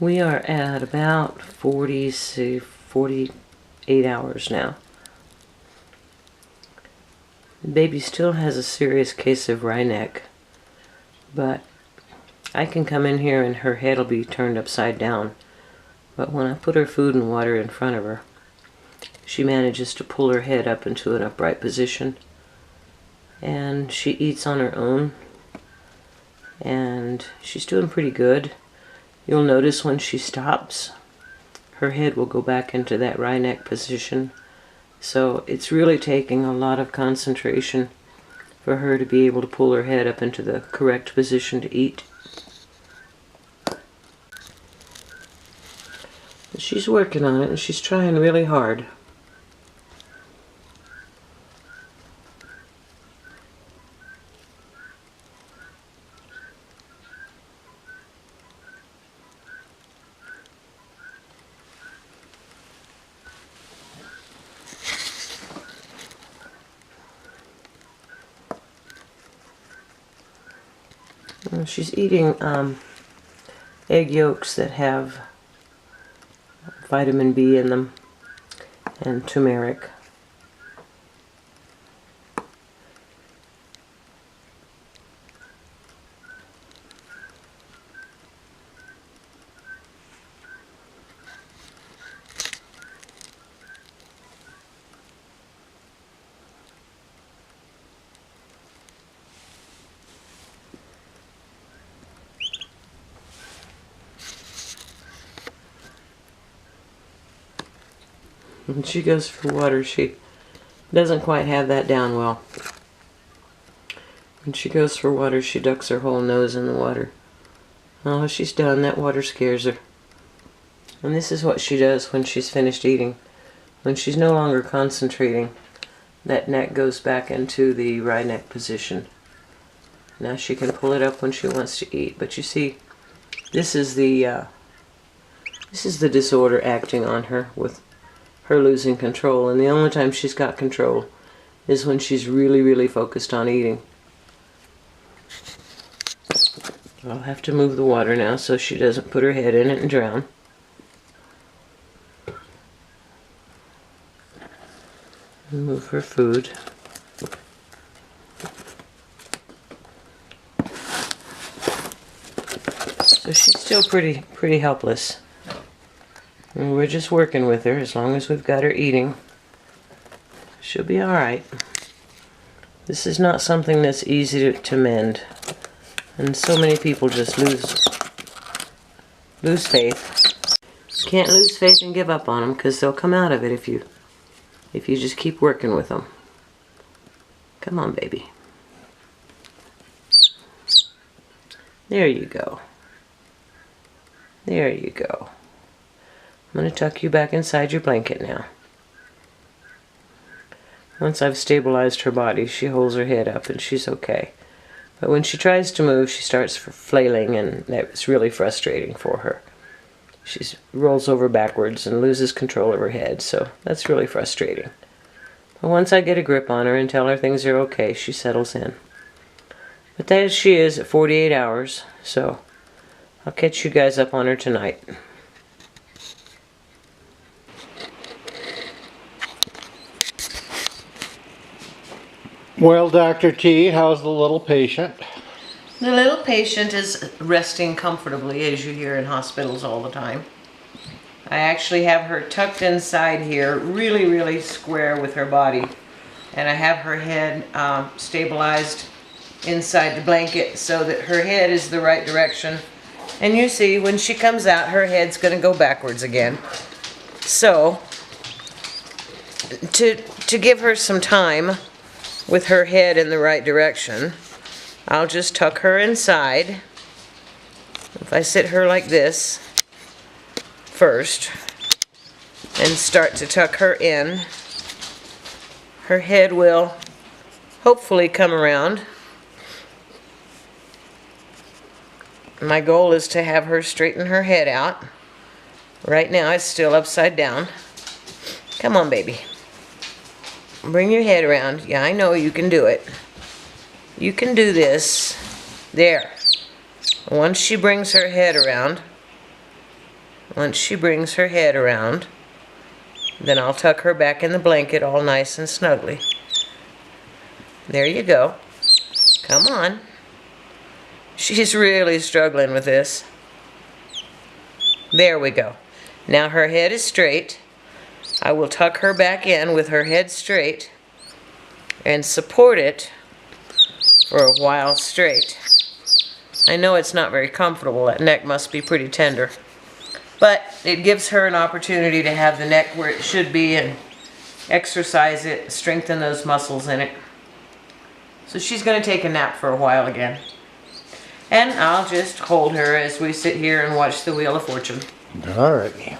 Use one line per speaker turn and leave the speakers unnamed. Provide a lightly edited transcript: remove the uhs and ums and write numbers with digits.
We are at about 48 hours now. The baby still has a serious case of wry neck, but I can come in here and her head will be turned upside down. But when I put her food and water in front of her, she manages to pull her head up into an upright position, and she eats on her own, and she's doing pretty good. You'll notice when she stops, her head will go back into that wry neck position. So it's really taking a lot of concentration for her to be able to pull her head up into the correct position to eat. But she's working on it, and she's trying really hard. She's eating egg yolks that have vitamin B in them and turmeric. When she goes for water, she doesn't quite have that down well. When she goes for water, she ducks her whole nose in the water. Oh, she's done. That water scares her. And this is what she does when she's finished eating. When she's no longer concentrating, that neck goes back into the wry neck position. Now she can pull it up when she wants to eat. But you see, this is the disorder acting on her, with her losing control, and the only time she's got control is when she's really focused on eating. I'll have to move the water now so she doesn't put her head in it and drown. Move her food. So she's still pretty helpless. And we're just working with her. As long as we've got her eating, she'll be alright. This is not something that's easy to mend. And so many people just lose faith. You can't lose faith and give up on them, because they'll come out of it if you just keep working with them. Come on, baby. There you go. There you go. I'm going to tuck you back inside your blanket now. Once I've stabilized her body, she holds her head up and she's okay. But when she tries to move, she starts flailing, and that's really frustrating for her. She rolls over backwards and loses control of her head, so that's really frustrating. But once I get a grip on her and tell her things are okay, she settles in. But there she is at 48 hours, so I'll catch you guys up on her tonight.
Well, Dr. T, how's the little patient?
The little patient is resting comfortably, as you hear in hospitals all the time. I actually have her tucked inside here, really square with her body. And I have her head stabilized inside the blanket so that her head is the right direction. And you see, when she comes out, her head's going to go backwards again. So, to give her some time with her head in the right direction, I'll just tuck her inside. If I sit her like this first and start to tuck her in, her head will hopefully come around. My goal is to have her straighten her head out. Right now it's still upside down. Come on, baby. Bring your head around. Yeah, I know you can do it. You can do this. There. Once she brings her head around, Once she brings her head around, then I'll tuck her back in the blanket all nice and snugly. There you go. Come on. She's really struggling with this. There we go. Now her head is straight. I will tuck her back in with her head straight and support it for a while straight. I know it's not very comfortable. That neck must be pretty tender. But it gives her an opportunity to have the neck where it should be and exercise it, strengthen those muscles in it. So she's going to take a nap for a while again. And I'll just hold her as we sit here and watch the Wheel of Fortune.
All right.